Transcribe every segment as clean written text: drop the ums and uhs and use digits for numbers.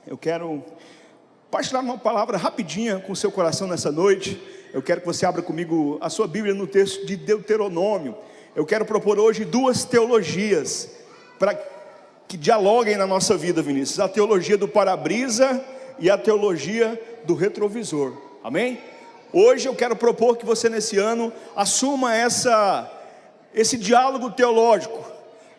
Eu quero partilhar uma palavra rapidinha com o seu coração nessa noite. Eu quero que você abra comigo a sua Bíblia no texto de Deuteronômio. Eu quero propor hoje duas teologias para que dialoguem na nossa vida, Vinícius. A teologia do para-brisa e a teologia do retrovisor. Amém? Hoje eu quero propor que você nesse ano assuma esse diálogo teológico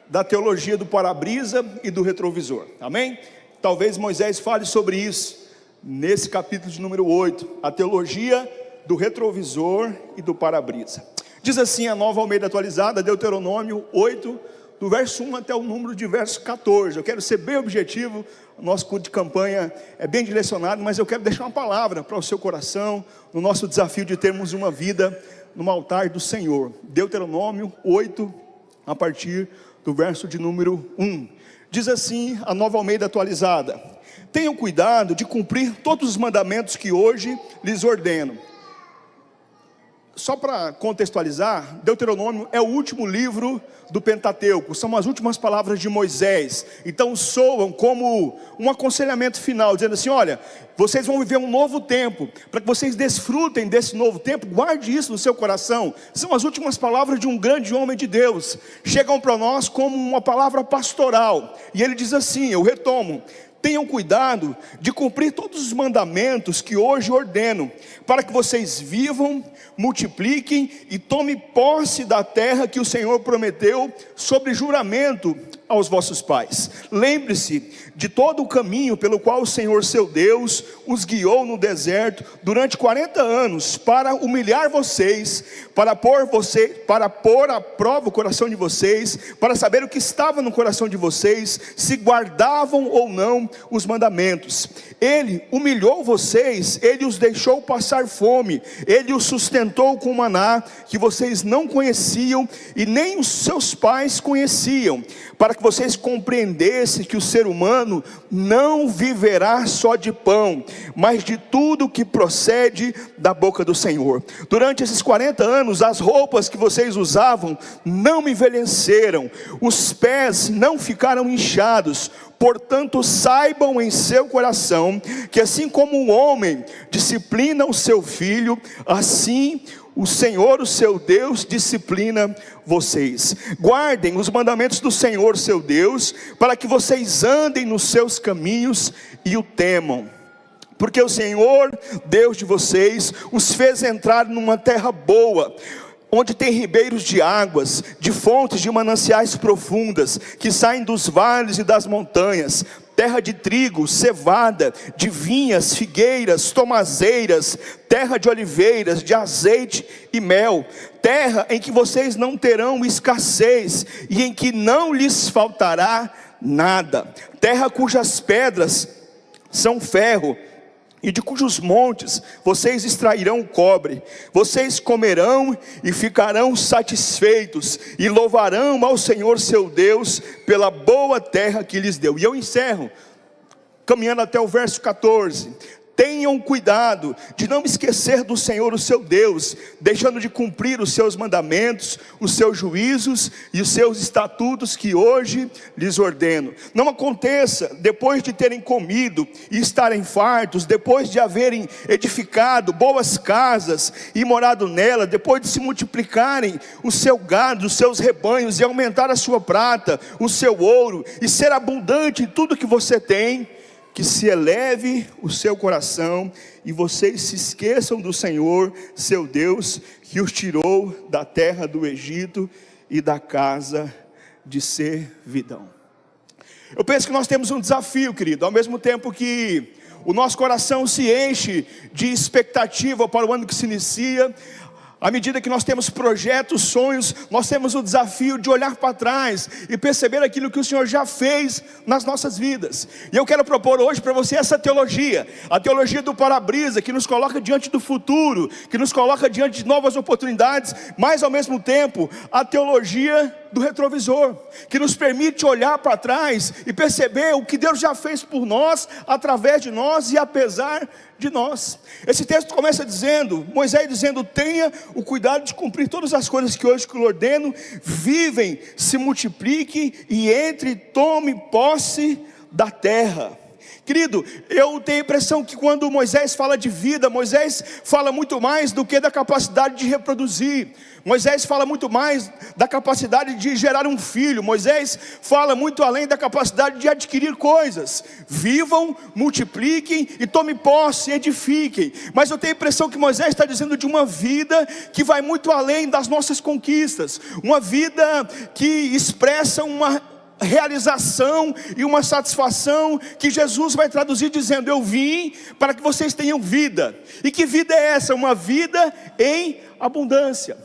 da teologia do para-brisa e do retrovisor. Amém? Talvez Moisés fale sobre isso nesse capítulo de número 8, a teologia do retrovisor e do para-brisa. Diz assim a Nova Almeida Atualizada, Deuteronômio 8, do verso 1 até o número de verso 14. Eu quero ser bem objetivo, o nosso culto de campanha é bem direcionado, mas eu quero deixar uma palavra para o seu coração, no nosso desafio de termos uma vida no altar do Senhor. Deuteronômio 8, a partir do verso de número 1. Diz assim a Nova Almeida Atualizada: tenham cuidado de cumprir todos os mandamentos que hoje lhes ordeno. Só para contextualizar, Deuteronômio é o último livro do Pentateuco, são as últimas palavras de Moisés. Então soam como um aconselhamento final, dizendo assim: olha, vocês vão viver um novo tempo, para que vocês desfrutem desse novo tempo, guarde isso no seu coração. São as últimas palavras de um grande homem de Deus, chegam para nós como uma palavra pastoral, e ele diz assim, eu retomo: tenham cuidado de cumprir todos os mandamentos que hoje ordeno, para que vocês vivam, multipliquem e tomem posse da terra que o Senhor prometeu sobre juramento aos vossos pais. Lembre-se de todo o caminho pelo qual o Senhor seu Deus os guiou no deserto durante 40 anos, para humilhar vocês, para pôr à prova o coração de vocês, para saber o que estava no coração de vocês, se guardavam ou não os mandamentos. Ele humilhou vocês, ele os deixou passar fome, ele os sustentou com maná que vocês não conheciam e nem os seus pais conheciam, para que vocês compreendessem que o ser humano não viverá só de pão, mas de tudo que procede da boca do Senhor. Durante esses 40 anos, as roupas que vocês usavam não me envelheceram, os pés não ficaram inchados. Portanto, saibam em seu coração que assim como o homem disciplina o seu filho, assim o Senhor, o seu Deus, disciplina vocês. Guardem os mandamentos do Senhor, seu Deus, para que vocês andem nos seus caminhos e o temam. Porque o Senhor, Deus de vocês, os fez entrar numa terra boa, onde tem ribeiros de águas, de fontes de mananciais profundas, que saem dos vales e das montanhas, terra de trigo, cevada, de vinhas, figueiras, tomazeiras, terra de oliveiras, de azeite e mel, terra em que vocês não terão escassez, e em que não lhes faltará nada, terra cujas pedras são ferro, e de cujos montes vocês extrairão cobre. Vocês comerão e ficarão satisfeitos, e louvarão ao Senhor seu Deus pela boa terra que lhes deu. E eu encerro caminhando até o verso 14. Tenham cuidado de não esquecer do Senhor o seu Deus, deixando de cumprir os seus mandamentos, os seus juízos e os seus estatutos que hoje lhes ordeno. Não aconteça, depois de terem comido e estarem fartos, depois de haverem edificado boas casas e morado nela, depois de se multiplicarem o seu gado, os seus rebanhos, e aumentar a sua prata, o seu ouro, e ser abundante em tudo que você tem, que se eleve o seu coração e vocês se esqueçam do Senhor, seu Deus, que os tirou da terra do Egito e da casa de servidão. Eu penso que nós temos um desafio, querido, ao mesmo tempo que o nosso coração se enche de expectativa para o ano que se inicia. À medida que nós temos projetos, sonhos, nós temos o desafio de olhar para trás e perceber aquilo que o Senhor já fez nas nossas vidas. E eu quero propor hoje para você essa teologia, a teologia do para-brisa, que nos coloca diante do futuro, que nos coloca diante de novas oportunidades, mas ao mesmo tempo a teologia do retrovisor, que nos permite olhar para trás e perceber o que Deus já fez por nós, através de nós e apesar de nós. Esse texto começa dizendo, Moisés dizendo: tenha o cuidado de cumprir todas as coisas que hoje eu ordeno, vivem, se multiplique e entre, tome posse da terra. Querido, eu tenho a impressão que quando Moisés fala de vida, Moisés fala muito mais do que da capacidade de reproduzir. Moisés fala muito mais da capacidade de gerar um filho. Moisés fala muito além da capacidade de adquirir coisas. Vivam, multipliquem e tomem posse, edifiquem. Mas eu tenho a impressão que Moisés está dizendo de uma vida que vai muito além das nossas conquistas. Uma vida que expressa uma realização e uma satisfação que Jesus vai traduzir dizendo: eu vim para que vocês tenham vida. E que vida é essa? Uma vida em abundância.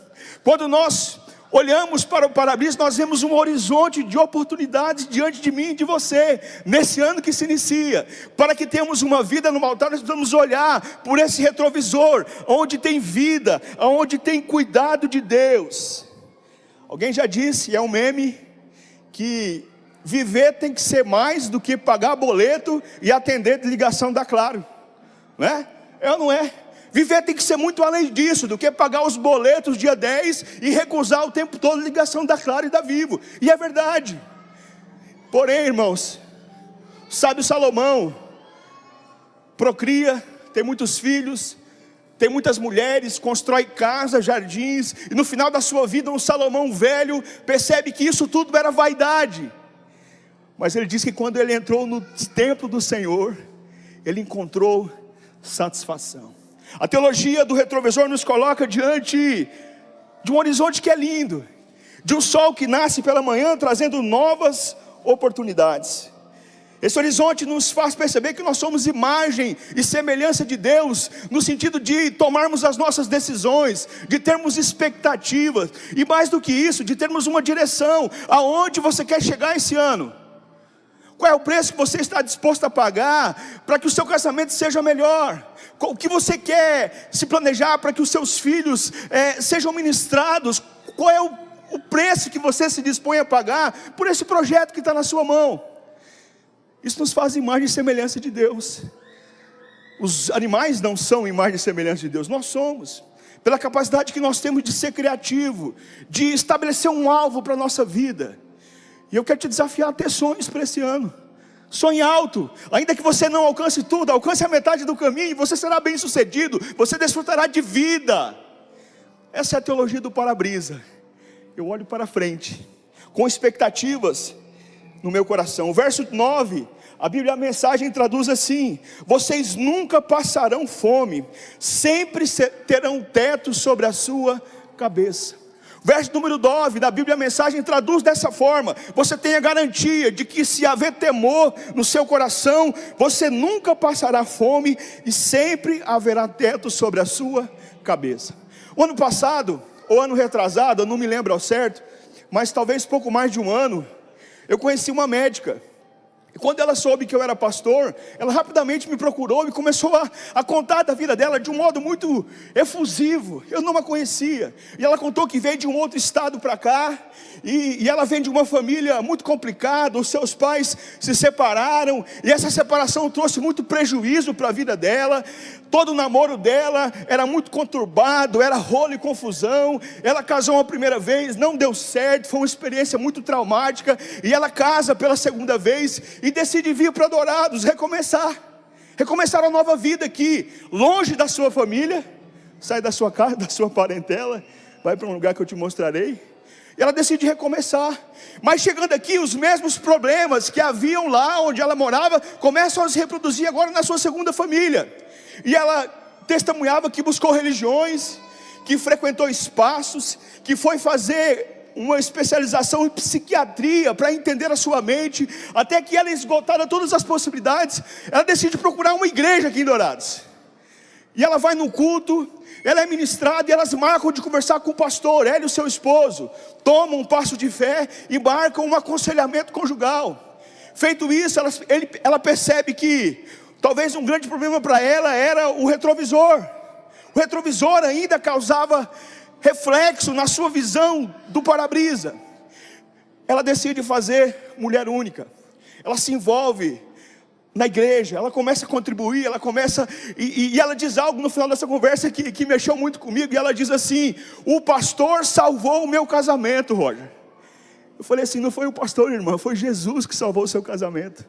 Quando nós olhamos para o para-brisa, nós vemos um horizonte de oportunidades diante de mim e de você, nesse ano que se inicia. Para que tenhamos uma vida no altar, nós precisamos olhar por esse retrovisor, onde tem vida, onde tem cuidado de Deus. Alguém já disse, é um meme, que viver tem que ser mais do que pagar boleto e atender de ligação da Claro, não é? É ou não é? Viver tem que ser muito além disso, do que pagar os boletos dia 10 e recusar o tempo todo a ligação da Claro e da Vivo. E é verdade. Porém, irmãos, sábio Salomão procria, tem muitos filhos, tem muitas mulheres, constrói casas, jardins, e no final da sua vida um Salomão velho percebe que isso tudo era vaidade. Mas ele diz que quando ele entrou no templo do Senhor, ele encontrou satisfação. A teologia do retrovisor nos coloca diante de um horizonte que é lindo, de um sol que nasce pela manhã trazendo novas oportunidades. Esse horizonte nos faz perceber que nós somos imagem e semelhança de Deus, no sentido de tomarmos as nossas decisões, de termos expectativas, e mais do que isso, de termos uma direção. Aonde você quer chegar esse ano? Qual é o preço que você está disposto a pagar para que o seu casamento seja melhor? O que você quer se planejar para que os seus filhos sejam ministrados? Qual é o preço que você se dispõe a pagar por esse projeto que está na sua mão? Isso nos faz imagem e semelhança de Deus. Os animais não são imagem e semelhança de Deus, nós somos. Pela capacidade que nós temos de ser criativo, de estabelecer um alvo para a nossa vida. E eu quero te desafiar a ter sonhos para esse ano. Sonhe alto, ainda que você não alcance tudo, alcance a metade do caminho, você será bem sucedido, você desfrutará de vida. Essa é a teologia do para-brisa. Eu olho para frente, com expectativas no meu coração. O verso 9, a Bíblia, a mensagem traduz assim: vocês nunca passarão fome, sempre terão teto sobre a sua cabeça. Verso número 9, da Bíblia, a mensagem traduz dessa forma: você tem a garantia de que se haver temor no seu coração, você nunca passará fome e sempre haverá teto sobre a sua cabeça. O ano passado, ou ano retrasado, eu não me lembro ao certo, mas talvez pouco mais de um ano, eu conheci uma médica. E quando ela soube que eu era pastor, ela rapidamente me procurou e começou a contar da vida dela de um modo muito efusivo. Eu não a conhecia. E ela contou que veio de um outro estado para cá. E ela vem de uma família muito complicada. Os seus pais se separaram. E essa separação trouxe muito prejuízo para a vida dela. Todo o namoro dela era muito conturbado, era rolo e confusão. Ela casou uma primeira vez, não deu certo, foi uma experiência muito traumática. E ela casa pela segunda vez e decide vir para Dourados, recomeçar uma nova vida aqui, longe da sua família. Sai da sua casa, da sua parentela, vai para um lugar que eu te mostrarei. E ela decide recomeçar. Mas chegando aqui, os mesmos problemas que haviam lá onde ela morava começam a se reproduzir agora na sua segunda família. E ela testemunhava que buscou religiões, que frequentou espaços, que foi fazer uma especialização em psiquiatria para entender a sua mente, até que ela, esgotada todas as possibilidades, ela decide procurar uma igreja aqui em Dourados. E ela vai no culto, ela é ministrada e elas marcam de conversar com o pastor, ela e o seu esposo, tomam um passo de fé e marcam um aconselhamento conjugal. Feito isso, ela percebe que talvez um grande problema para ela era o retrovisor. O retrovisor ainda causava reflexo na sua visão do para-brisa. Ela decide fazer mulher única. Ela se envolve na igreja, ela começa a contribuir, ela começa, e ela diz algo no final dessa conversa que mexeu muito comigo, e ela diz assim: o pastor salvou o meu casamento, Roger. Eu falei assim: não foi o pastor, irmã, foi Jesus que salvou o seu casamento.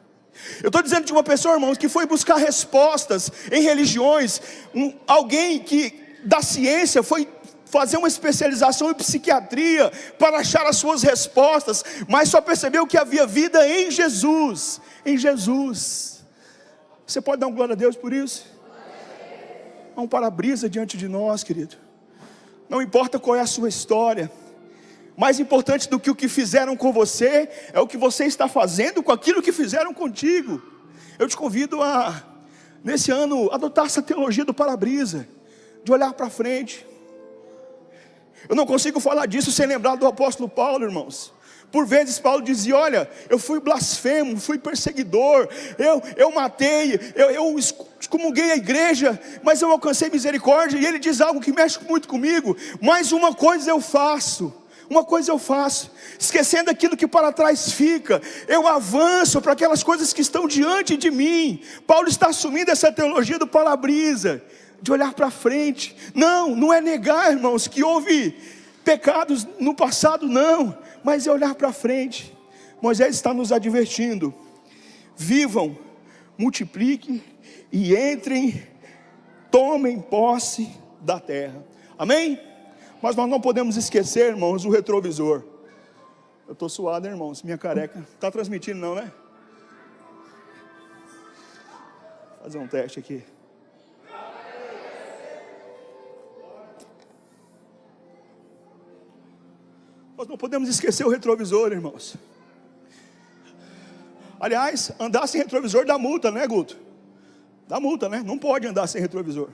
Eu estou dizendo de uma pessoa, irmãos, que foi buscar respostas em religiões, alguém que da ciência foi fazer uma especialização em psiquiatria para achar as suas respostas, mas só percebeu que havia vida em Jesus, em Jesus. Você pode dar um glória a Deus por isso? Há um para-brisa diante de nós, querido. Não importa qual é a sua história, mais importante do que o que fizeram com você, é o que você está fazendo com aquilo que fizeram contigo. Eu te convido a, nesse ano, adotar essa teologia do para-brisa, de olhar para frente. Eu não consigo falar disso sem lembrar do apóstolo Paulo, irmãos. Por vezes Paulo dizia: olha, eu fui blasfemo, fui perseguidor, eu matei, eu excomunguei a igreja, mas eu alcancei misericórdia. E ele diz algo que mexe muito comigo: mas uma coisa eu faço, esquecendo aquilo que para trás fica, eu avanço para aquelas coisas que estão diante de mim. Paulo está assumindo essa teologia do para-brisa, de olhar para frente. Não é negar, irmãos, que houve pecados no passado, não, mas é olhar para frente. Moisés está nos advertindo: vivam, multipliquem e entrem, tomem posse da terra. Amém? Mas nós não podemos esquecer, irmãos, o retrovisor. Eu estou suado, irmãos, minha careca. Está transmitindo não, né? Vou fazer um teste aqui. Nós não podemos esquecer o retrovisor, irmãos. Aliás, andar sem retrovisor dá multa, né, Guto? Dá multa, né? Não pode andar sem retrovisor,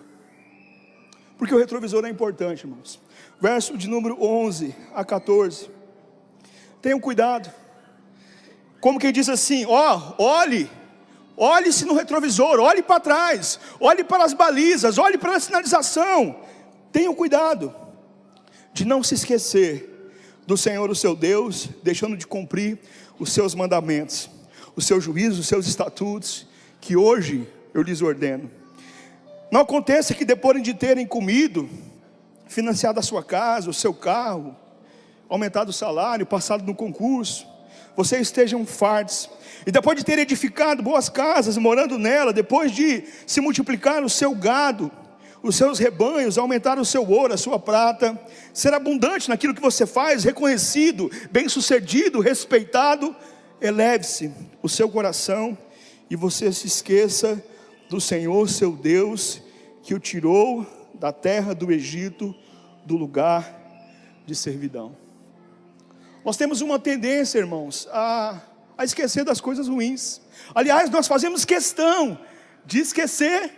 porque o retrovisor é importante, irmãos. Verso de número 11 a 14. Tenham cuidado. Como quem diz assim: olhe-se no retrovisor, olhe para trás, olhe para as balizas, olhe para a sinalização. Tenham cuidado de não se esquecer do Senhor, o seu Deus, deixando de cumprir os seus mandamentos, os seus juízos, os seus estatutos, que hoje eu lhes ordeno. Não aconteça que depois de terem comido, financiado a sua casa, o seu carro, aumentado o salário, passado no concurso, vocês estejam fartos, e depois de ter edificado boas casas, morando nela, depois de se multiplicar o seu gado, os seus rebanhos, aumentar o seu ouro, a sua prata, ser abundante naquilo que você faz, reconhecido, bem-sucedido, respeitado, eleve-se o seu coração e você se esqueça do Senhor seu Deus, que o tirou da terra do Egito, do lugar de servidão. Nós temos uma tendência, irmãos, a esquecer das coisas ruins. Aliás, nós fazemos questão de esquecer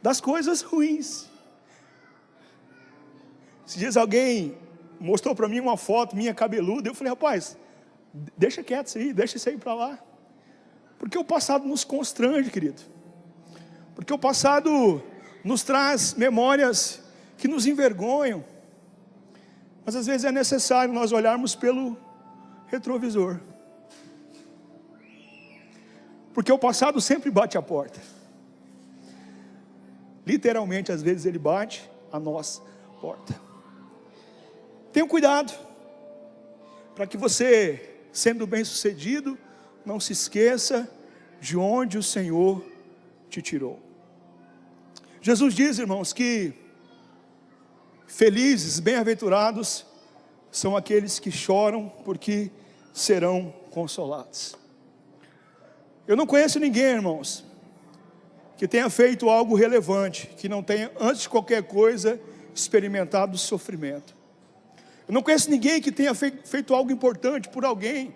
das coisas ruins. Esses dias alguém mostrou para mim uma foto minha cabeluda. Eu falei: rapaz, deixa quieto isso aí, deixa isso aí para lá. Porque o passado nos constrange, querido. Porque o passado nos traz memórias que nos envergonham. Mas às vezes é necessário nós olharmos pelo retrovisor. Porque o passado sempre bate a porta. Literalmente, às vezes ele bate a nossa porta. Tenha cuidado, para que você, sendo bem sucedido, não se esqueça de onde o Senhor te tirou. Jesus diz, irmãos, que felizes, bem-aventurados são aqueles que choram, porque serão consolados. Eu não conheço ninguém, irmãos, que tenha feito algo relevante, que não tenha, antes de qualquer coisa, experimentado sofrimento. Eu não conheço ninguém que tenha feito algo importante por alguém.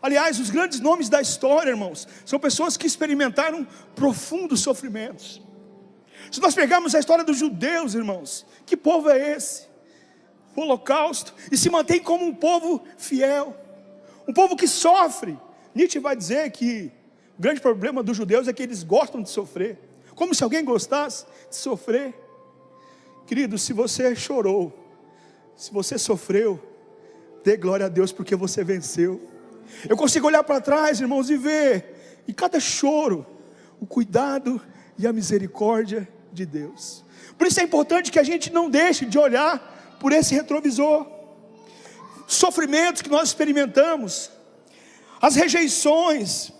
Aliás, os grandes nomes da história, irmãos, são pessoas que experimentaram profundos sofrimentos. Se nós pegarmos a história dos judeus, irmãos, que povo é esse? O Holocausto, e se mantém como um povo fiel, um povo que sofre. Nietzsche vai dizer que o grande problema dos judeus é que eles gostam de sofrer, como se alguém gostasse de sofrer. Querido, se você chorou, se você sofreu, dê glória a Deus, porque você venceu. Eu consigo olhar para trás, irmãos, e ver em cada choro o cuidado e a misericórdia de Deus. Por isso é importante que a gente não deixe de olhar por esse retrovisor. Sofrimentos que nós experimentamos, as rejeições,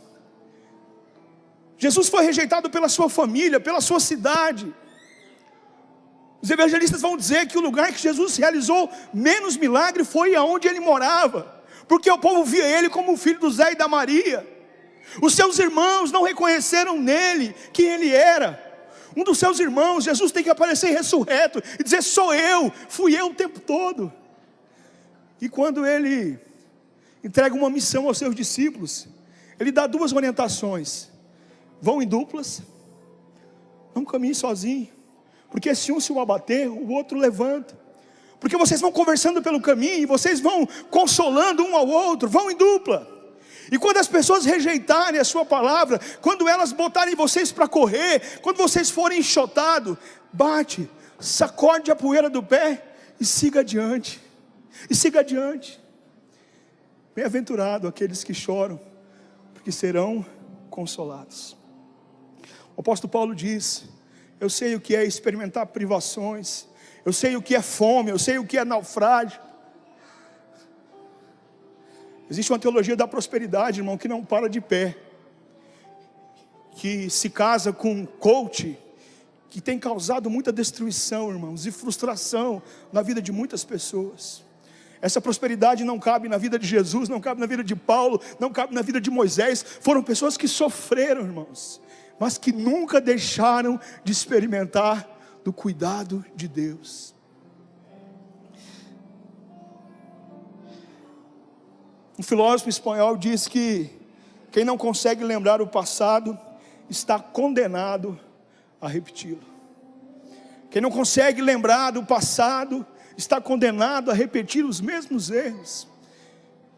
Jesus foi rejeitado pela sua família, pela sua cidade. Os evangelistas vão dizer que o lugar que Jesus realizou menos milagre foi aonde ele morava, porque o povo via ele como o filho do Zé e da Maria. Os seus irmãos não reconheceram nele quem ele era. Um dos seus irmãos, Jesus tem que aparecer ressurreto e dizer: sou eu, fui eu o tempo todo. E quando ele entrega uma missão aos seus discípulos, ele dá duas orientações: vão em duplas, não caminhem sozinhos, porque se um se o abater, o outro levanta. Porque vocês vão conversando pelo caminho, e vocês vão consolando um ao outro, vão em dupla. E quando as pessoas rejeitarem a sua palavra, quando elas botarem vocês para correr, quando vocês forem enxotados, bate, sacode a poeira do pé e siga adiante. E siga adiante. Bem-aventurado aqueles que choram, porque serão consolados. O apóstolo Paulo diz: eu sei o que é experimentar privações, eu sei o que é fome, eu sei o que é naufrágio. Existe uma teologia da prosperidade, irmão, que não para de pé, que se casa com um coach, que tem causado muita destruição, irmãos, e frustração na vida de muitas pessoas. Essa prosperidade não cabe na vida de Jesus, não cabe na vida de Paulo, não cabe na vida de Moisés. Foram pessoas que sofreram, irmãos, mas que nunca deixaram de experimentar do cuidado de Deus. Um filósofo espanhol diz que quem não consegue lembrar o passado está condenado a repeti-lo. Quem não consegue lembrar do passado está condenado a repetir os mesmos erros.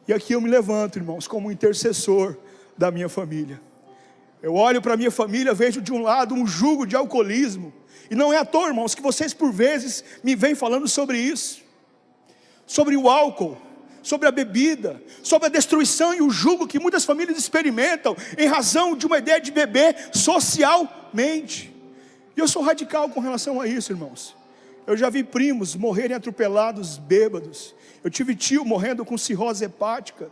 E aqui eu me levanto, irmãos, como intercessor da minha família. Eu olho para a minha família, vejo de um lado um jugo de alcoolismo. E não é à toa, irmãos, que vocês por vezes me vêm falando sobre isso. Sobre o álcool, sobre a bebida, sobre a destruição e o jugo que muitas famílias experimentam em razão de uma ideia de beber socialmente. E eu sou radical com relação a isso, irmãos. Eu já vi primos morrerem atropelados bêbados. Eu tive tio morrendo com cirrose hepática,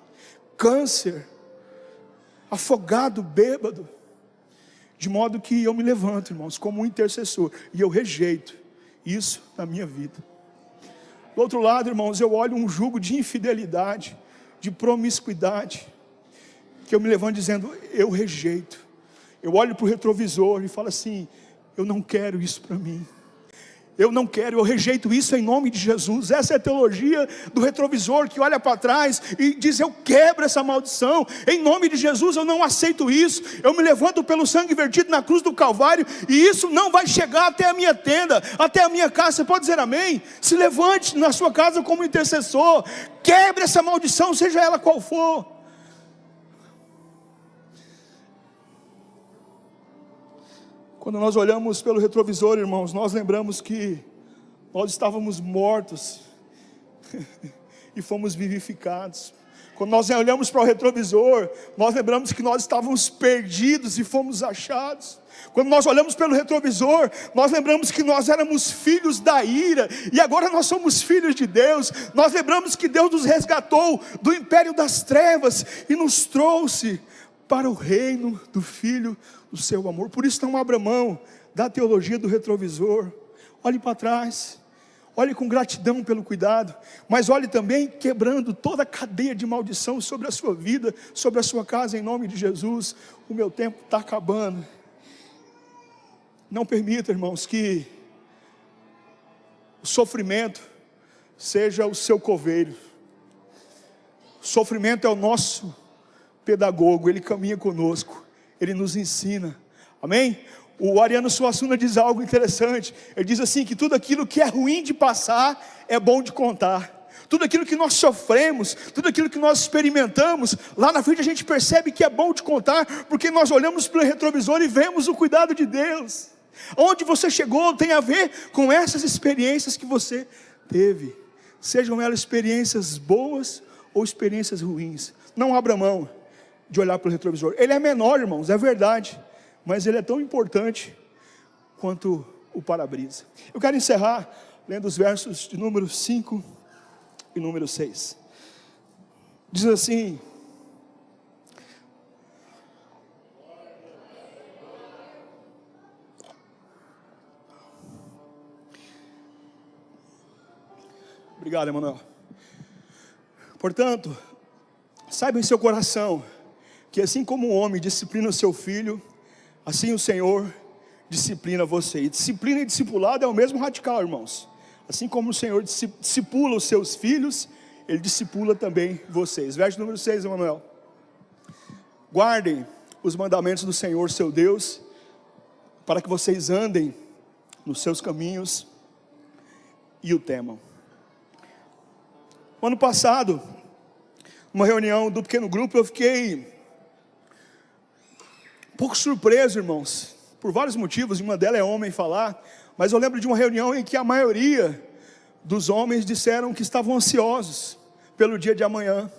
câncer, afogado bêbado. De modo que eu me levanto, irmãos, como um intercessor, e eu rejeito isso na minha vida. Do outro lado, irmãos, eu olho um jugo de infidelidade, de promiscuidade, que eu me levanto dizendo: eu rejeito. Eu olho para o retrovisor e falo assim: eu não quero isso para mim. Eu não quero, eu rejeito isso em nome de Jesus. Essa é a teologia do retrovisor, que olha para trás e diz: eu quebro essa maldição, em nome de Jesus eu não aceito isso. Eu me levanto pelo sangue vertido na cruz do Calvário, e isso não vai chegar até a minha tenda, até a minha casa. Você pode dizer amém? Se levante na sua casa como intercessor, quebre essa maldição, seja ela qual for. Quando nós olhamos pelo retrovisor, irmãos, nós lembramos que nós estávamos mortos e fomos vivificados. Quando nós olhamos para o retrovisor, nós lembramos que nós estávamos perdidos e fomos achados. Quando nós olhamos pelo retrovisor, nós lembramos que nós éramos filhos da ira, e agora nós somos filhos de Deus. Nós lembramos que Deus nos resgatou do império das trevas e nos trouxe para o reino do Filho do seu amor. Por isso não abra mão da teologia do retrovisor. Olhe para trás, olhe com gratidão pelo cuidado, mas olhe também quebrando toda a cadeia de maldição sobre a sua vida, sobre a sua casa, em nome de Jesus. O meu tempo está acabando. Não permita, irmãos, que o sofrimento seja o seu coveiro. O sofrimento é o nosso pedagogo, ele caminha conosco, ele nos ensina, amém? O Ariano Suassuna diz algo interessante. Ele diz assim, que tudo aquilo que é ruim de passar é bom de contar. Tudo aquilo que nós sofremos, tudo aquilo que nós experimentamos, lá na frente a gente percebe que é bom de contar, porque nós olhamos pelo retrovisor e vemos o cuidado de Deus. Onde você chegou tem a ver com essas experiências que você teve, sejam elas experiências boas ou experiências ruins. Não abra mão de olhar para o retrovisor. Ele é menor, irmãos, é verdade, mas ele é tão importante quanto o para-brisa. Eu quero encerrar lendo os versos de número 5 e número 6. Diz assim: Obrigado, Emanuel. Portanto, saiba em seu coração que assim como um homem disciplina o seu filho, assim o Senhor disciplina você. E disciplina e discipulado é o mesmo radical, irmãos. Assim como o Senhor discipula os seus filhos, Ele discipula também vocês. Verso número 6, Emanuel. Guardem os mandamentos do Senhor, seu Deus, para que vocês andem nos seus caminhos e o temam. No ano passado, numa reunião do pequeno grupo, eu fiquei um pouco surpreso, irmãos, por vários motivos. Uma delas é homem falar, mas eu lembro de uma reunião em que a maioria dos homens disseram que estavam ansiosos pelo dia de amanhã.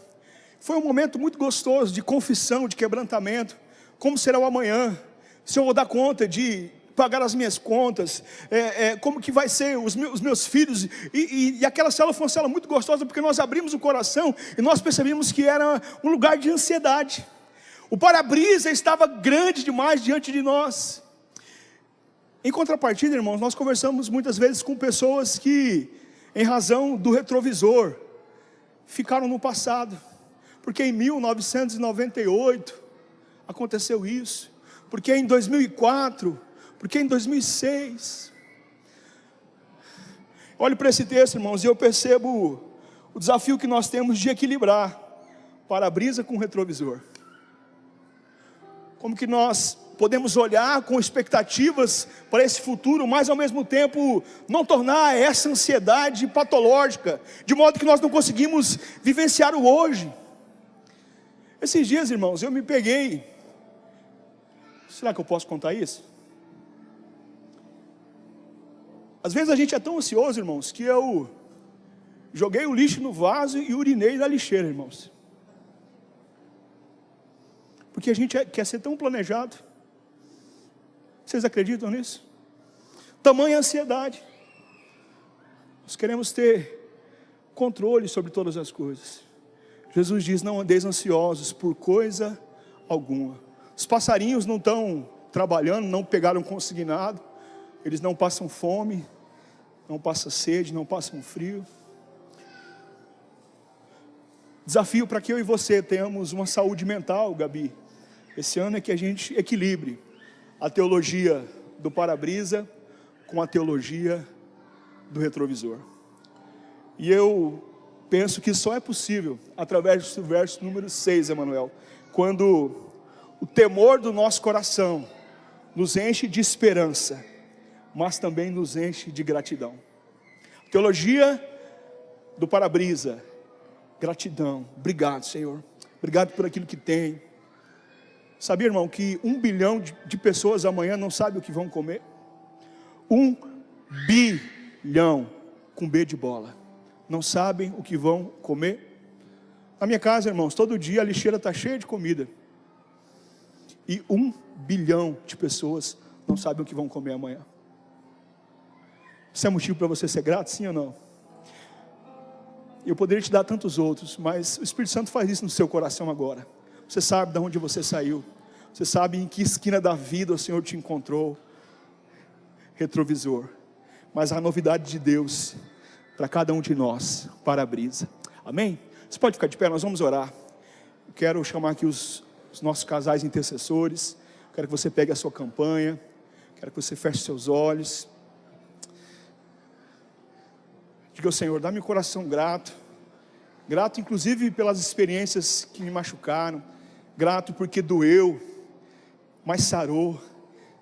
Foi um momento muito gostoso de confissão, de quebrantamento. Como será o amanhã? Se eu vou dar conta de pagar as minhas contas? Como que vai ser os meus filhos? E aquela célula foi uma célula muito gostosa, porque nós abrimos o coração e nós percebemos que era um lugar de ansiedade. O para-brisa estava grande demais diante de nós. Em contrapartida, irmãos, nós conversamos muitas vezes com pessoas que, em razão do retrovisor, ficaram no passado. Porque em 1998 aconteceu isso. Porque em 2004, porque em 2006. Olhe para esse texto, irmãos, e eu percebo o desafio que nós temos de equilibrar para-brisa com retrovisor. Como que nós podemos olhar com expectativas para esse futuro, mas ao mesmo tempo não tornar essa ansiedade patológica, de modo que nós não conseguimos vivenciar o hoje. Esses dias, irmãos, eu me peguei. Será que eu posso contar isso? Às vezes a gente é tão ansioso, irmãos, que eu joguei o lixo no vaso e urinei na lixeira, irmãos. Porque a gente quer ser tão planejado. Vocês acreditam nisso? Tamanha ansiedade. Nós queremos ter controle sobre todas as coisas. Jesus diz: não andeis ansiosos por coisa alguma. Os passarinhos não estão trabalhando, não pegaram consignado. Eles não passam fome, não passam sede, não passam frio. Desafio para que eu e você tenhamos uma saúde mental, Gabi, esse ano, é que a gente equilibre a teologia do para-brisa com a teologia do retrovisor. E eu penso que só é possível através do verso número 6, Emanuel, quando o temor do nosso coração nos enche de esperança, mas também nos enche de gratidão. Teologia do para-brisa, gratidão. Obrigado, Senhor. Obrigado por aquilo que tem. Sabia, irmão, que 1 bilhão de pessoas amanhã não sabem o que vão comer? 1 bilhão, com B de bola, não sabem o que vão comer? Na minha casa, irmãos, todo dia a lixeira está cheia de comida. E 1 bilhão de pessoas não sabem o que vão comer amanhã. Isso é motivo para você ser grato, sim ou não? Eu poderia te dar tantos outros, mas o Espírito Santo faz isso no seu coração agora. Você sabe de onde você saiu. Você sabe em que esquina da vida o Senhor te encontrou. Retrovisor. Mas a novidade de Deus para cada um de nós, para-brisa. Amém? Você pode ficar de pé, nós vamos orar. Eu quero chamar aqui os nossos casais intercessores. Quero que você pegue a sua campanha. Quero que você feche seus olhos. Diga ao Senhor: dá-me um coração grato. Grato inclusive pelas experiências que me machucaram. Grato porque doeu, mas sarou.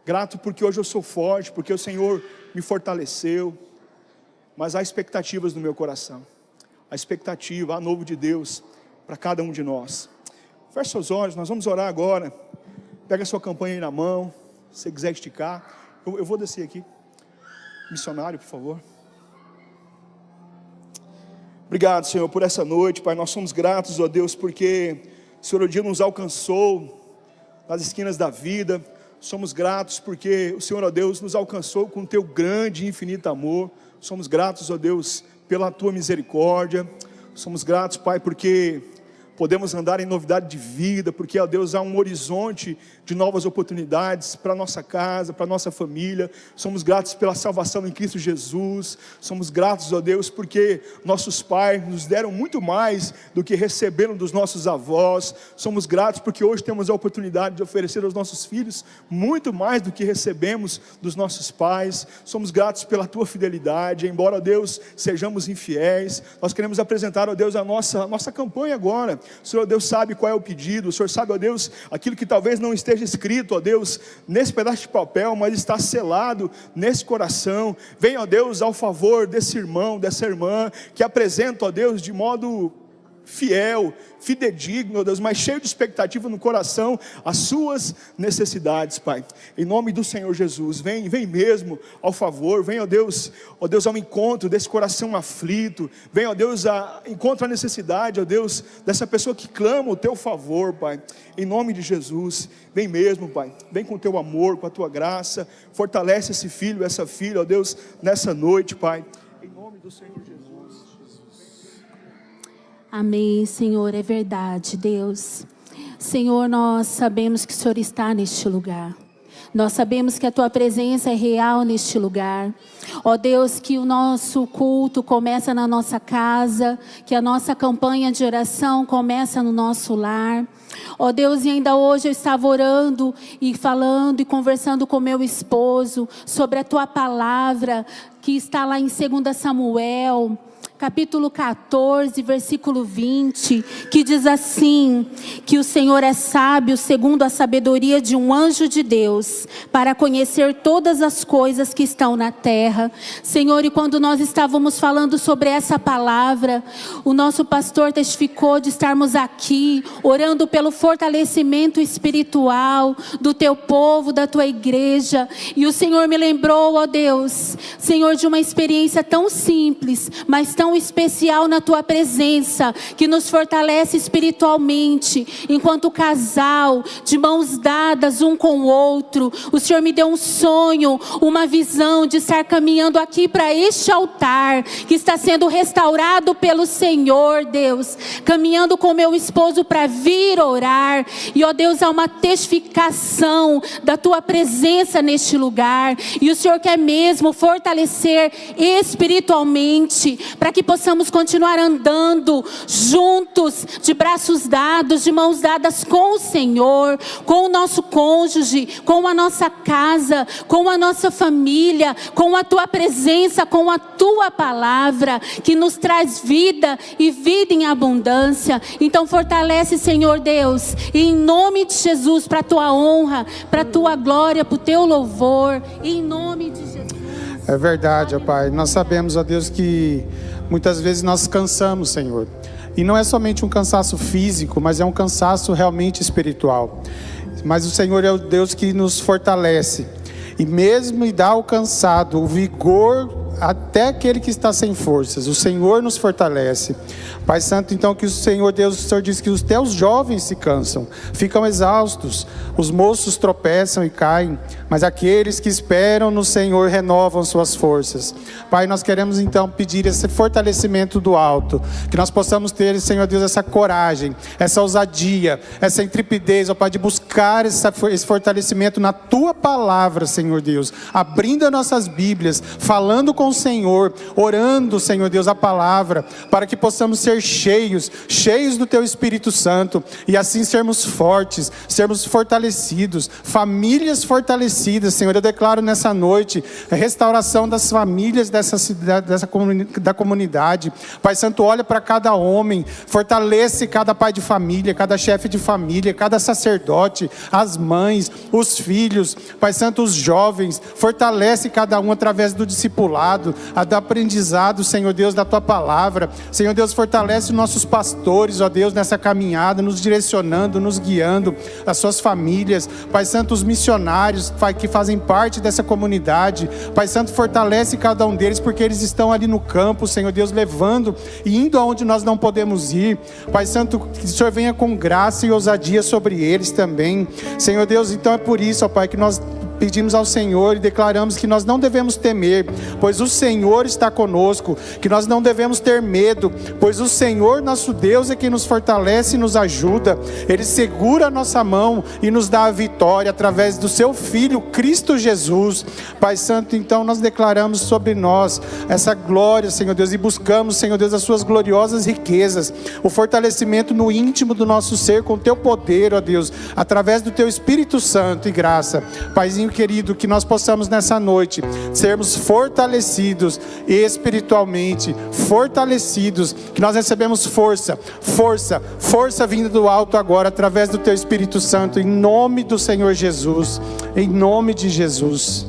Grato porque hoje eu sou forte, porque o Senhor me fortaleceu. Mas há expectativas no meu coração. A expectativa, há novo de Deus para cada um de nós. Feche seus olhos, nós vamos orar agora. Pega a sua campanha aí na mão. Se você quiser esticar, eu vou descer aqui. Missionário, por favor. Obrigado, Senhor, por essa noite, Pai. Nós somos gratos, ó Deus, porque o Senhor um dia nos alcançou nas esquinas da vida. Somos gratos porque o Senhor, ó Deus, nos alcançou com o Teu grande e infinito amor. Somos gratos, ó Deus, pela Tua misericórdia. Somos gratos, Pai, porque podemos andar em novidade de vida, porque, ó Deus, há um horizonte de novas oportunidades para a nossa casa, para a nossa família. Somos gratos pela salvação em Cristo Jesus. Somos gratos, ó Deus, porque nossos pais nos deram muito mais do que receberam dos nossos avós. Somos gratos porque hoje temos a oportunidade de oferecer aos nossos filhos muito mais do que recebemos dos nossos pais. Somos gratos pela tua fidelidade, embora, ó Deus, sejamos infiéis. Nós queremos apresentar, ó Deus, a nossa campanha agora. O Senhor, ó Deus, sabe qual é o pedido. O Senhor sabe, ó Deus, aquilo que talvez não esteja escrito, ó Deus, nesse pedaço de papel, mas está selado nesse coração. Venha, ó Deus, ao favor desse irmão, dessa irmã, que apresenta, ó Deus, de modo fiel, fidedigno, ó Deus, mas cheio de expectativa no coração, as suas necessidades, Pai. Em nome do Senhor Jesus, vem mesmo ao favor, vem, ó Deus, ao encontro desse coração aflito. Vem, ó Deus, encontra a necessidade, ó Deus, dessa pessoa que clama o teu favor, Pai. Em nome de Jesus, vem mesmo, Pai. Vem com o teu amor, com a tua graça. Fortalece esse filho, essa filha, ó Deus, nessa noite, Pai. Em nome do Senhor Jesus. Amém, Senhor, é verdade, Deus. Senhor, nós sabemos que o Senhor está neste lugar. Nós sabemos que a tua presença é real neste lugar. Ó Deus, que o nosso culto começa na nossa casa, que a nossa campanha de oração começa no nosso lar. Ó Deus, e ainda hoje eu estava orando e falando e conversando com meu esposo sobre a tua palavra, que está lá em 2 Samuel, capítulo 14, versículo 20, que diz assim, que o Senhor é sábio segundo a sabedoria de um anjo de Deus, para conhecer todas as coisas que estão na terra. Senhor, e quando nós estávamos falando sobre essa palavra, o nosso pastor testificou de estarmos aqui, orando pelo fortalecimento espiritual do teu povo, da tua igreja, e o Senhor me lembrou, ó Deus, Senhor, de uma experiência tão simples, mas tão especial na tua presença, que nos fortalece espiritualmente, enquanto casal, de mãos dadas um com o outro. O Senhor me deu um sonho, uma visão de estar caminhando aqui para este altar, que está sendo restaurado pelo Senhor, Deus, caminhando com meu esposo para vir orar, e ó Deus, há uma testificação da tua presença neste lugar, e o Senhor quer mesmo fortalecer espiritualmente, para que possamos continuar andando juntos, de braços dados, de mãos dadas com o Senhor, com o nosso cônjuge, com a nossa casa, com a nossa família, com a tua presença, com a tua palavra, que nos traz vida e vida em abundância. Então fortalece, Senhor Deus, em nome de Jesus, para a tua honra, para a tua glória, para o teu louvor, em nome de Jesus. É verdade, ó Pai. Nós sabemos, ó Deus, que muitas vezes nós cansamos, Senhor. E não é somente um cansaço físico, mas é um cansaço realmente espiritual. Mas o Senhor é o Deus que nos fortalece. E mesmo dá ao cansado o vigor até aquele que está sem forças. O Senhor nos fortalece. Pai Santo, então, que o Senhor Deus, o Senhor diz que os teus jovens se cansam, ficam exaustos, os moços tropeçam e caem, mas aqueles que esperam no Senhor renovam suas forças. Pai, nós queremos então pedir esse fortalecimento do alto, que nós possamos ter, Senhor Deus, essa coragem, essa ousadia, essa intrepidez, ó Pai, de buscar esse fortalecimento na tua palavra, Senhor Deus, abrindo as nossas Bíblias, falando com o Senhor, orando, Senhor Deus, a palavra, para que possamos ser cheios do teu Espírito Santo, e assim sermos fortes, sermos fortalecidos, famílias fortalecidas. Senhor, eu declaro nessa noite a restauração das famílias da comunidade. Pai Santo, olha para cada homem, fortalece cada pai de família, cada chefe de família, cada sacerdote, as mães, os filhos, Pai Santo, os jovens, fortalece cada um através do discipulado, do aprendizado, Senhor Deus, da tua palavra. Senhor Deus, fortalece nossos pastores, ó Deus, nessa caminhada, nos direcionando, nos guiando, as suas famílias. Pai Santo, os missionários, Pai, que fazem parte dessa comunidade. Pai Santo, fortalece cada um deles, porque eles estão ali no campo, Senhor Deus, levando e indo aonde nós não podemos ir. Pai Santo, que o Senhor venha com graça e ousadia sobre eles também. Senhor Deus, então é por isso, ó Pai, que nós pedimos ao Senhor e declaramos que nós não devemos temer, pois o Senhor está conosco, que nós não devemos ter medo, pois o Senhor nosso Deus é quem nos fortalece e nos ajuda. Ele segura a nossa mão e nos dá a vitória através do seu Filho Cristo Jesus. Pai Santo, então nós declaramos sobre nós essa glória, Senhor Deus, e buscamos, Senhor Deus, as suas gloriosas riquezas, o fortalecimento no íntimo do nosso ser com o teu poder, ó Deus, através do teu Espírito Santo e graça. Paizinho querido, que nós possamos nessa noite sermos fortalecidos espiritualmente, fortalecidos, que nós recebemos força vinda do alto agora, através do teu Espírito Santo, em nome do Senhor Jesus, em nome de Jesus.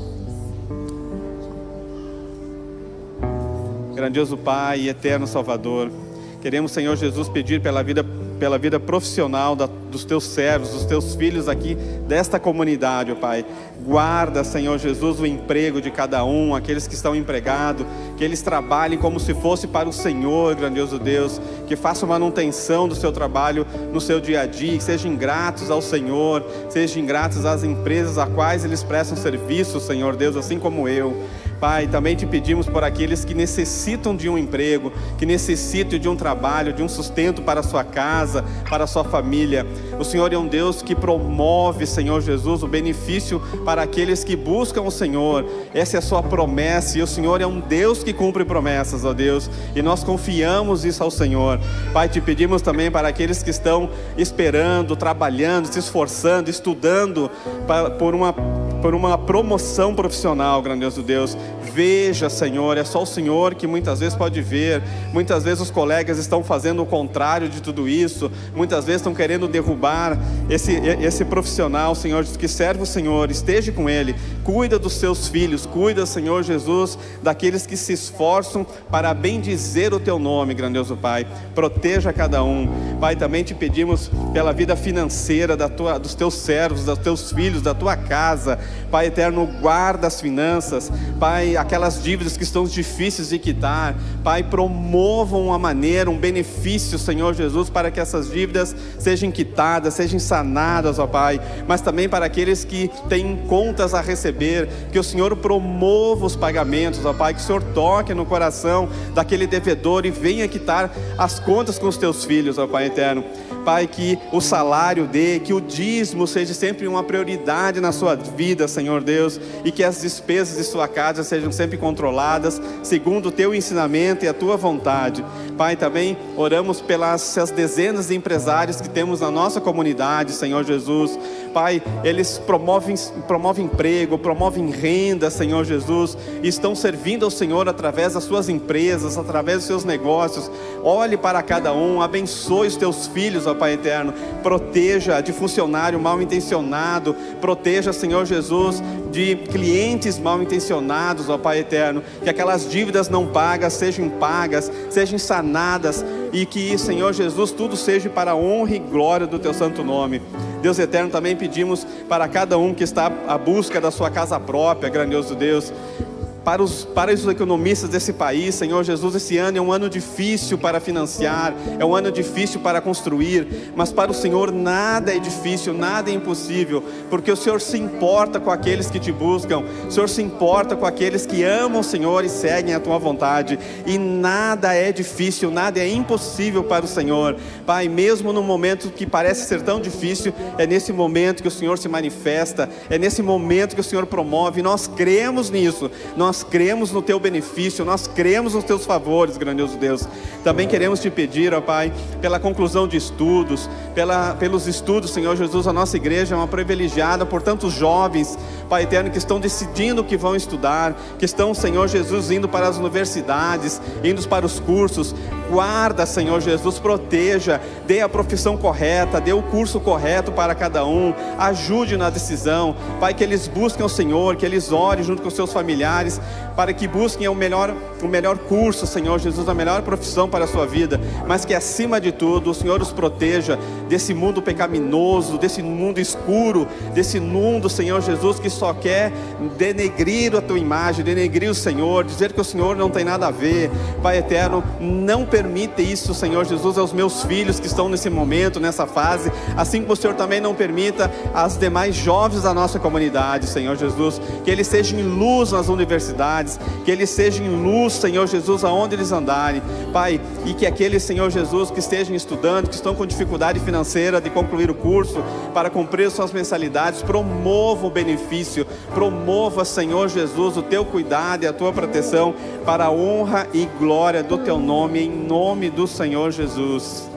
Grandioso Pai e eterno Salvador, queremos, Senhor Jesus, pedir pela vida profissional dos teus servos, dos teus filhos aqui desta comunidade, ó Pai. Guarda, Senhor Jesus, o emprego de cada um, aqueles que estão empregados, que eles trabalhem como se fosse para o Senhor, grandioso Deus, que façam manutenção do seu trabalho no seu dia a dia, que sejam gratos ao Senhor, sejam gratos às empresas a quais eles prestam serviço, Senhor Deus, assim como eu. Pai, também te pedimos por aqueles que necessitam de um emprego, que necessitam de um trabalho, de um sustento para a sua casa, para a sua família. O Senhor é um Deus que promove, Senhor Jesus, o benefício para aqueles que buscam o Senhor. Essa é a sua promessa, e o Senhor é um Deus que cumpre promessas, ó Deus, e nós confiamos isso ao Senhor. Pai, te pedimos também para aqueles que estão esperando, trabalhando, se esforçando, estudando por uma promoção profissional, grandioso Deus. Veja, Senhor, é só o Senhor que muitas vezes pode ver. Muitas vezes os colegas estão fazendo o contrário de tudo isso. Muitas vezes estão querendo derrubar esse profissional, Senhor, que serve o Senhor. Esteja com ele, cuida dos seus filhos, cuida, Senhor Jesus, daqueles que se esforçam para bendizer o teu nome, grandioso Pai. Proteja cada um. Pai, também te pedimos pela vida financeira dos teus servos, dos teus filhos, da tua casa. Pai eterno, guarda as finanças. Pai, aquelas dívidas que estão difíceis de quitar, Pai, promovam uma maneira, um benefício, Senhor Jesus, para que essas dívidas sejam quitadas, sejam sanadas, ó Pai, mas também para aqueles que têm contas a receber, que o Senhor promova os pagamentos, ó Pai, que o Senhor toque no coração daquele devedor e venha quitar as contas com os teus filhos, ó Pai eterno. Pai, que o salário que o dízimo seja sempre uma prioridade na sua vida, Senhor Deus, e que as despesas de sua casa sejam sempre controladas, segundo o teu ensinamento e a tua vontade. Pai, também oramos pelas dezenas de empresários que temos na nossa comunidade, Senhor Jesus. Pai, eles promovem emprego, promovem renda, Senhor Jesus, e estão servindo ao Senhor através das suas empresas, através dos seus negócios. Olhe para cada um, abençoe os teus filhos, ó Pai eterno. Proteja de funcionário mal intencionado, proteja, Senhor Jesus, de clientes mal intencionados, ó Pai eterno, que aquelas dívidas não pagas sejam pagas, sejam sanadas, e que, Senhor Jesus, tudo seja para a honra e glória do teu santo nome. Deus eterno, também pedimos para cada um que está à busca da sua casa própria, grandioso Deus, para os economistas desse país, Senhor Jesus, esse ano é um ano difícil para financiar, é um ano difícil para construir, mas para o Senhor nada é difícil, nada é impossível, porque o Senhor se importa com aqueles que te buscam, o Senhor se importa com aqueles que amam o Senhor e seguem a tua vontade, e nada é difícil, nada é impossível para o Senhor. Pai, mesmo no momento que parece ser tão difícil, é nesse momento que o Senhor se manifesta, é nesse momento que o Senhor promove, e nós cremos nisso, nós cremos no teu benefício, nós cremos nos teus favores, grandioso Deus. Também queremos te pedir, ó Pai, pela conclusão de estudos, pelos estudos, Senhor Jesus. A nossa igreja é uma privilegiada por tantos jovens, Pai eterno, que estão decidindo o que vão estudar, que estão, Senhor Jesus, indo para as universidades, indo para os cursos. Guarda, Senhor Jesus, proteja, dê a profissão correta, dê o curso correto para cada um, ajude na decisão, Pai, que eles busquem o Senhor, que eles orem junto com os seus familiares, para que busquem o melhor curso, Senhor Jesus, a melhor profissão para a sua vida, mas que acima de tudo o Senhor os proteja desse mundo pecaminoso, desse mundo escuro, desse mundo, Senhor Jesus, que só quer denegrir a tua imagem, denegrir o Senhor, dizer que o Senhor não tem nada a ver. Pai eterno, não permita, permite isso, Senhor Jesus, aos meus filhos que estão nesse momento, nessa fase, assim como o Senhor também não permita às demais jovens da nossa comunidade, Senhor Jesus, que eles sejam luz nas universidades, que eles sejam luz, Senhor Jesus, aonde eles andarem, Pai, e que aqueles, Senhor Jesus, que estejam estudando, que estão com dificuldade financeira de concluir o curso, para cumprir suas mensalidades, promova o benefício, promova, Senhor Jesus, o teu cuidado e a tua proteção, para a honra e glória do teu nome, em nome do Senhor Jesus.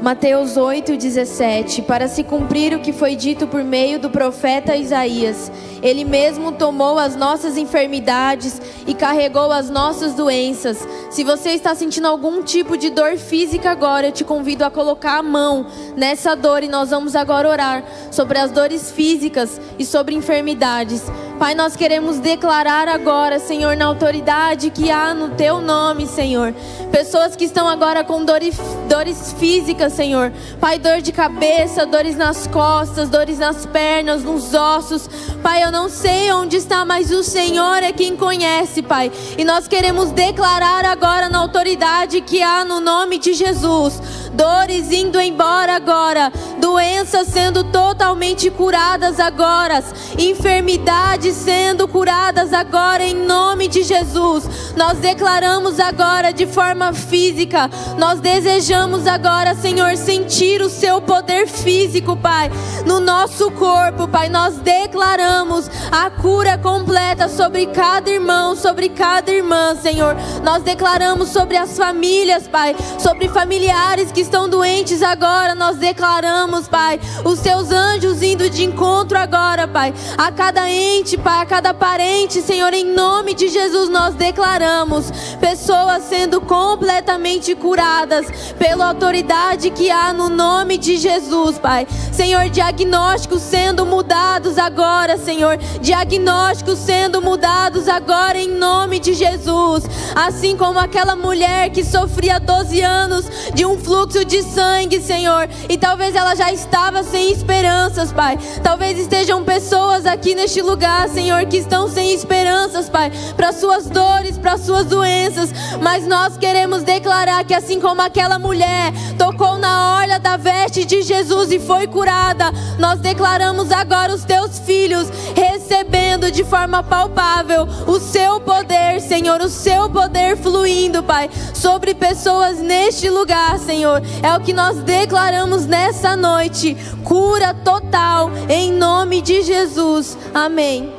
Mateus 8:17, para se cumprir o que foi dito por meio do profeta Isaías, Ele mesmo tomou as nossas enfermidades e carregou as nossas doenças. Se você está sentindo algum tipo de dor física agora, eu te convido a colocar a mão nessa dor e nós vamos agora orar sobre as dores físicas e sobre enfermidades. Pai, nós queremos declarar agora, Senhor, na autoridade que há no Teu nome, Senhor, pessoas que estão agora com dores físicas, Senhor, Pai, dor de cabeça, dores nas costas, dores nas pernas, nos ossos, Pai, eu não sei onde está, mas o Senhor é quem conhece, Pai, e nós queremos declarar agora na autoridade que há no nome de Jesus, dores indo embora agora, doenças sendo totalmente curadas agora, enfermidades sendo curadas agora em nome de Jesus. Nós declaramos agora de forma física, nós desejamos agora, Senhor, sentir o seu poder físico, Pai, no nosso corpo, Pai. Nós declaramos a cura completa sobre cada irmão, sobre cada irmã, Senhor. Nós declaramos sobre as famílias, Pai, sobre familiares que estão doentes agora. Nós declaramos, Pai, os Teus anjos indo de encontro agora, Pai, a cada ente, Pai, a cada parente, Senhor, em nome de Jesus. Nós declaramos pessoas sendo completamente curadas pela autoridade que há no nome de Jesus, Pai. Senhor, diagnósticos sendo mudados agora, Senhor, diagnósticos sendo mudados agora em nome de Jesus. Assim como aquela mulher que sofria 12 anos de um fluxo de sangue, Senhor, e talvez ela já estava sem esperanças, Pai. Talvez estejam pessoas aqui neste lugar, Senhor, que estão sem esperanças, Pai, para suas dores, para suas doenças, mas nós queremos declarar que assim como aquela mulher tocou na orla da veste de Jesus e foi curada, nós declaramos agora os Teus filhos recebendo de forma palpável o Seu poder, Senhor, o Seu poder fluindo, Pai, sobre pessoas neste lugar, Senhor. É o que nós declaramos nessa noite, cura total em nome de Jesus, amém.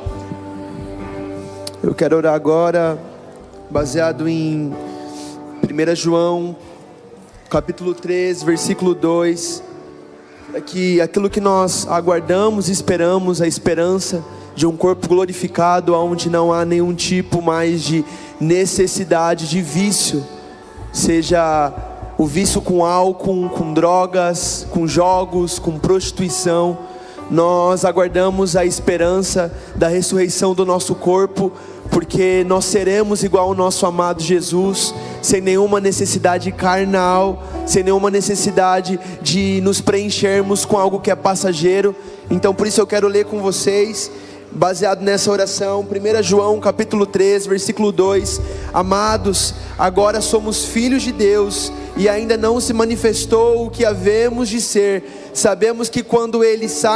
Eu quero orar agora baseado em 1 João capítulo 3, versículo 2, é que aquilo que nós aguardamos e esperamos, a esperança de um corpo glorificado, onde não há nenhum tipo mais de necessidade de vício, seja o vício com álcool, com drogas, com jogos, com prostituição. Nós aguardamos a esperança da ressurreição do nosso corpo, porque nós seremos igual ao nosso amado Jesus, sem nenhuma necessidade carnal, sem nenhuma necessidade de nos preenchermos com algo que é passageiro. Então por isso eu quero ler com vocês, baseado nessa oração, 1 João capítulo 3, versículo 2. Amados, agora somos filhos de Deus, e ainda não se manifestou o que havemos de ser. Sabemos que quando Ele se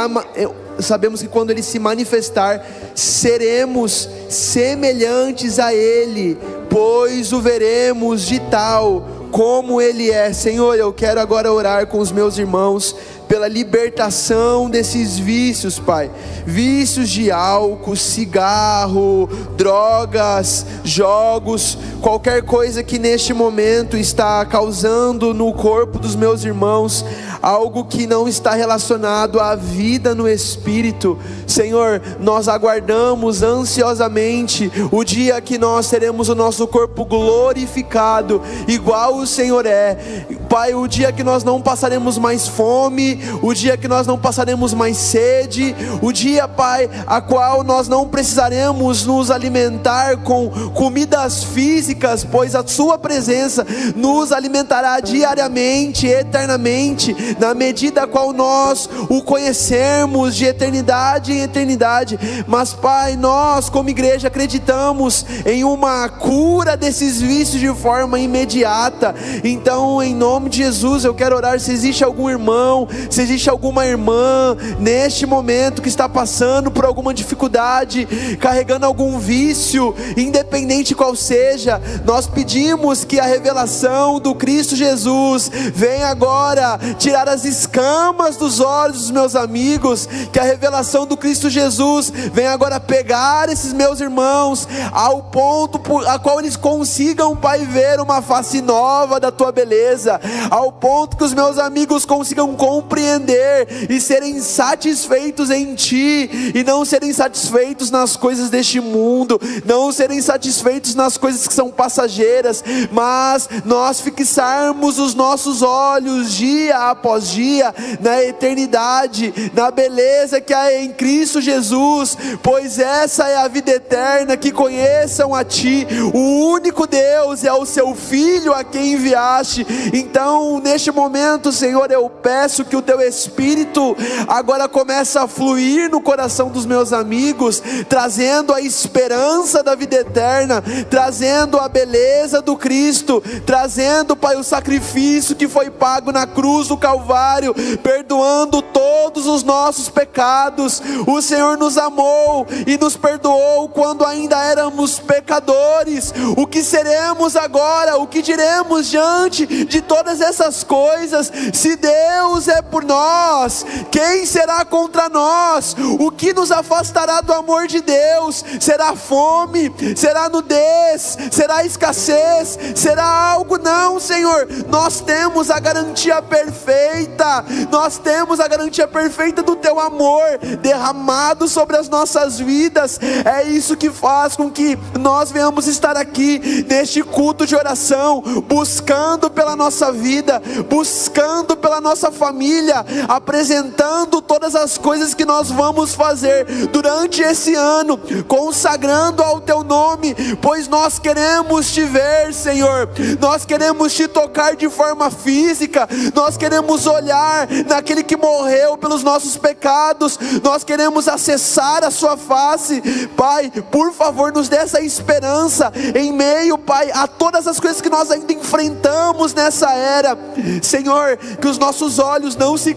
manifestar, seremos semelhantes a Ele, pois o veremos de tal como Ele é. Senhor, eu quero agora orar com os meus irmãos pela libertação desses vícios, Pai. Vícios de álcool, cigarro, drogas, jogos, qualquer coisa que neste momento está causando no corpo dos meus irmãos algo que não está relacionado à vida no Espírito. Senhor, nós aguardamos ansiosamente o dia que nós teremos o nosso corpo glorificado, igual o Senhor é. Pai, o dia que nós não passaremos mais fome, o dia que nós não passaremos mais sede, o dia, Pai, a qual nós não precisaremos nos alimentar com comidas físicas, pois a Sua presença nos alimentará diariamente, eternamente. na medida a qual nós o conhecermos de eternidade em eternidade. Mas Pai, nós como igreja acreditamos em uma cura desses vícios de forma imediata. Então, em nome de Jesus, eu quero orar. Se existe algum irmão, se existe alguma irmã neste momento que está passando por alguma dificuldade, carregando algum vício, independente qual seja, nós pedimos que a revelação do Cristo Jesus venha agora tirar as escamas dos olhos dos meus amigos, que a revelação do Cristo Jesus venha agora pegar esses meus irmãos ao ponto a qual eles consigam, Pai, ver uma face nova da tua beleza, ao ponto que os meus amigos consigam compreender e serem satisfeitos em ti, e não serem satisfeitos nas coisas deste mundo, não serem satisfeitos nas coisas que são passageiras, mas nós fixarmos os nossos olhos dia após dia na eternidade, na beleza que há em Cristo Jesus, pois essa é a vida eterna, que conheçam a ti, o único Deus, é o seu Filho a quem enviaste. Então, neste momento, Senhor, eu peço que o teu Espírito agora comece a fluir no coração dos meus amigos, trazendo a esperança da vida eterna, trazendo a beleza do Cristo, trazendo, Pai, o sacrifício que foi pago na cruz do Calvário, perdoando todos os nossos pecados. O Senhor nos amou e nos perdoou quando ainda éramos pecadores. O que seremos agora? O que diremos diante de todas essas coisas? Se Deus é por nós, quem será contra nós? O que nos afastará do amor de Deus? Será fome? Será nudez? Será escassez? Será algo? Não, Senhor, nós temos a garantia perfeita, nós temos a garantia perfeita do teu amor derramado sobre as nossas vidas. É isso que faz com que nós venhamos estar aqui neste culto de oração, buscando pela nossa vida, buscando pela nossa família, apresentando todas as coisas que nós vamos fazer durante esse ano, consagrando ao teu nome, pois nós queremos te ver, Senhor, nós queremos te tocar de forma física, nós queremos olhar naquele que morreu pelos nossos pecados, nós queremos acessar a sua face. Pai, por favor, nos dê essa esperança em meio, Pai, a todas as coisas que nós ainda enfrentamos nessa era. Senhor, que os nossos olhos não se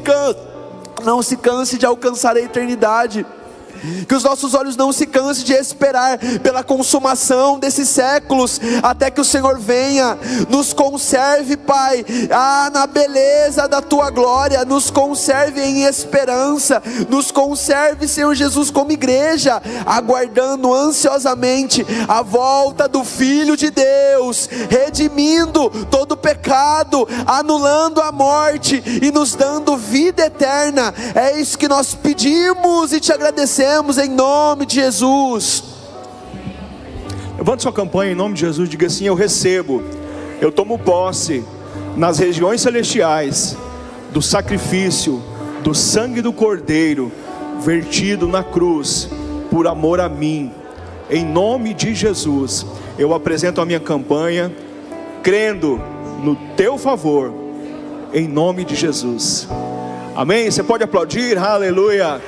cansem de alcançar a eternidade, que os nossos olhos não se cansem de esperar pela consumação desses séculos, até que o Senhor venha. Nos conserve, Pai, na beleza da tua glória, nos conserve em esperança, nos conserve, Senhor Jesus, como igreja, aguardando ansiosamente a volta do Filho de Deus, redimindo todo pecado, anulando a morte e nos dando vida eterna. É isso que nós pedimos e te agradecemos em nome de Jesus. Levante sua campanha em nome de Jesus, diga assim: eu recebo, eu tomo posse nas regiões celestiais do sacrifício, do sangue do Cordeiro vertido na cruz por amor a mim. Em nome de Jesus, eu apresento a minha campanha, crendo no teu favor, em nome de Jesus. Amém? Você pode aplaudir, aleluia.